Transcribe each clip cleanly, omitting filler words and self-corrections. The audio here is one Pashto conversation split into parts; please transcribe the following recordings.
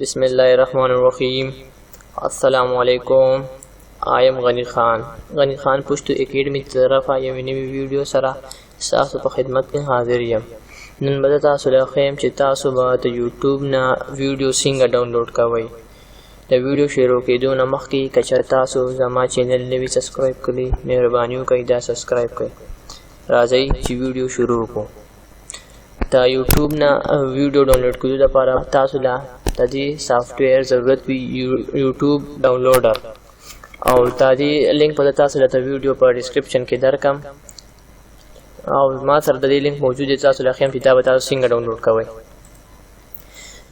بسم الله الرحمن الرحیم. السلام علیکم. I am غنی خان. غنی خان پښتو اکیډمي طرفه یو نوی ویډیو سره تاسو په خدمت کې حاضر یم. نن به تاسو له خیم چې تاسو به د یوټیوب نه ویډیو څنګه ډاونلوډ کوئ. د ویډیو شروع کېدو نه مخکې که چېرې تاسو زما چینل نوی سبسکرایب کړئ مهرباني وکړئ دا سبسکرایب کړئ. راځئ چې ویډیو شروع کړو. د یوټیوب نه ویډیو ډاونلوډ کولو لپاره تاسو له د دې سافټویر ضرورت وي یوټیوب ډاونلوډر او د دې لینک په تاسو له ویډیو په ډسکرپشن کې درکم او ما سره د دې لینک موجود دی. تاسو له خیم چې دا به تاسو څنګه ډاونلوډ کوئ.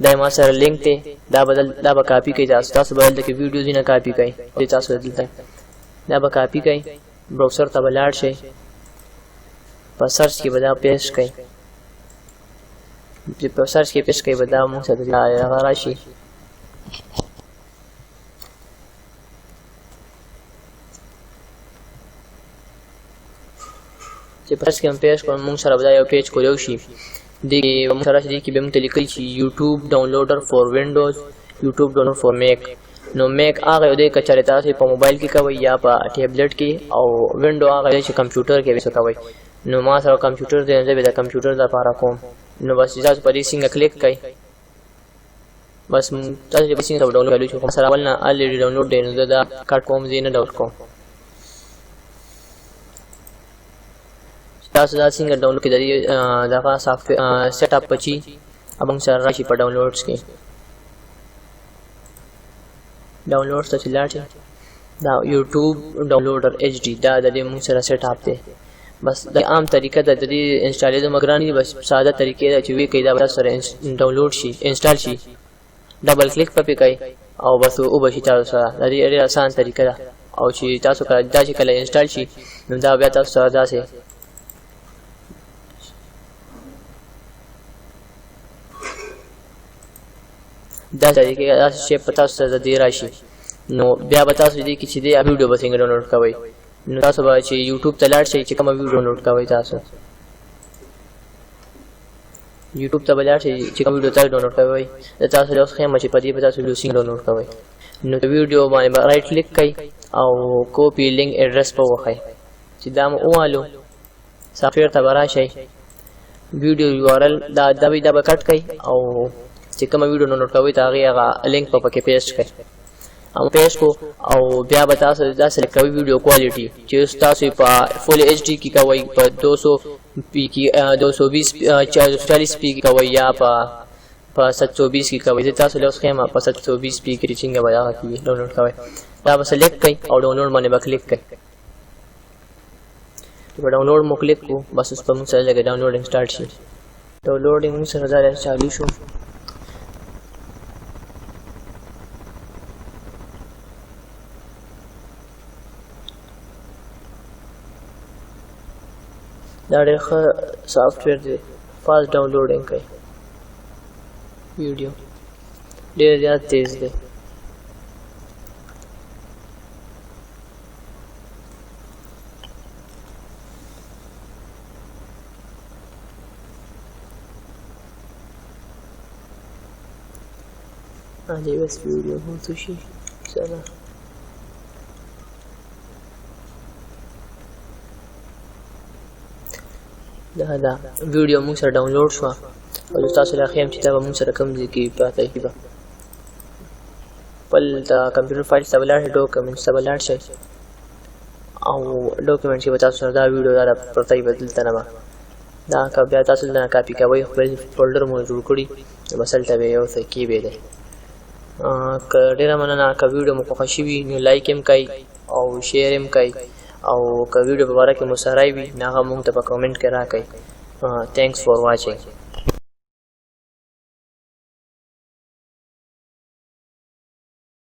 دا ما سره لینک دی دا به کاپي کوئ. تاسو به دلته کې ویډیو ځینې کاپي کوئ. تاسو دلته دا به کاپي کوئ براوزر ته به لاړ شئ په سرچ کې به دا پیسټ کوئ. چې په سرچ کې پیسټ کوئ به دا موږ سره هغه راشي. چې په سرچ کې هم پیسټ کړو موږ سره به دا یو پیج کولی شي. دې کې موږ سره دې کې به موږ ته لیکل شي یوټیوب ډاونلوډر فور وینډوز یوټیوب ډاونلوډ فور میک. نو میک هغه یو دی که چېرې تاسو په موبایل کې کوئ یا په ټیبلیټ کې او وینډو هغه دی چې کمپیوټر کې ویسه کوئ. نو ما سره کمپیوټر دی زه به د کمپیوټر لپاره کوم. نو بس تاسو په دې څنګه کلیک کړئ بس تاسو چې څنګه ډاونلوډ کولای شئ. سره اول نه الریډي ډاونلوډ دی نو دا کټ کوم زه نه ډاونلوډ کوم. تاسو دا څنګه ډاونلوډ کړئ دغه سافټویر سیټ اپ پچی ابنګ سره راشي په ډاونلوډز کې ډاونلوډز ته لاړ شئ. دا یوټیوب ډاونلوډر ایچ ډي دا د دې موږ سره سیټ اپ دی. بس د عام طریقه د دې انسټالیدو مګرانی بس ساده طریقې دا چې وی کې دا سره ډاونلوډ شي انسټال شي. ډبل کلیک په کوي او بس او بشي تاسو سره د دې ډېر آسان طریقه ده. او چې تاسو کله دا چې کله انسټال شي نو دا بیا تاسو سره داسې دا طریقې دا شی په تاسو سره د راشي. نو بیا به تاسو دې کې چې دې ویډیو به څنګه ډاونلوډ کوئ. نو تاسو به چې یوټیوب ته لاړ شئ چې کومه ویډیو ډاونلوډ کوئ تاسو یوټیوب ته به لاړ شئ چې کومه ویډیو تاسو ډاونلوډ کوئ. د تاسو له اوس خیمه چې په دې به تاسو ویډیو څنګه ډاونلوډ کوئ. نو د ویډیو باندې به رایټ کلیک کړئ او کوپی لینک ایډرس په وښئ چې دا مو ووالو سافټویر ته به راشئ. ویډیو یو آر ال دا به کټ کړئ او چې کومه ویډیو ډاونلوډ کوئ د هغې هغه لینک په پکې پیسټ کړئ او پیسټ کو او بیا به تاسو دا سلیکټ کوئ ویډیو کوالټي چې تاسو په فل ایچ ډي کې کوئ په 200 پی کې 220 440 پی کې کوئ یا په 720 کې کوئ. تاسو له اوس خیمه په 720 پی کې څنګه به هغه کې ډاونلوډ کوئ. دا به سلیکټ کړئ او ډاونلوډ باندې به کلیک کړئ. په ډاونلوډ مو کلیک کو بس اوس په موږ سره لګي ډاونلوډینګ سٹارټ شي. ډاونلوډینګ موږ سره دا چالو شو. دا ډېر ښه سافټویر دی فاست ډاونلوډینګ کوي. ویډیو ډېر زیات تیز دی. دې بس ویډیو هوته شي سره دا ویډیو موږ سره ډاونلوډ شو او تاسو له خیم چې دا موږ سره کوم ځای کې پاتې کیږي. بل دا کمپیوټر فایل ته ولاړ شئ ډاکومنټس ته ولاړ شئ او ډاکومنټ کې به تاسو سره دا ویډیو دا پرته یې بدلته نه دا بیا تاسو نه کاپي کوئ خپل فولډر مو جوړ کړي بس هلته به یو څه کې به دی. که ډېره مننه که ویډیو مو خوښه شوي نو لایک هم کوئ او شیر هم کوئ او که ویډیو په باره کې مو سره وي نو هغه موږ ته په کمنټ کې راکړئ. تھینکس فار واچینګ.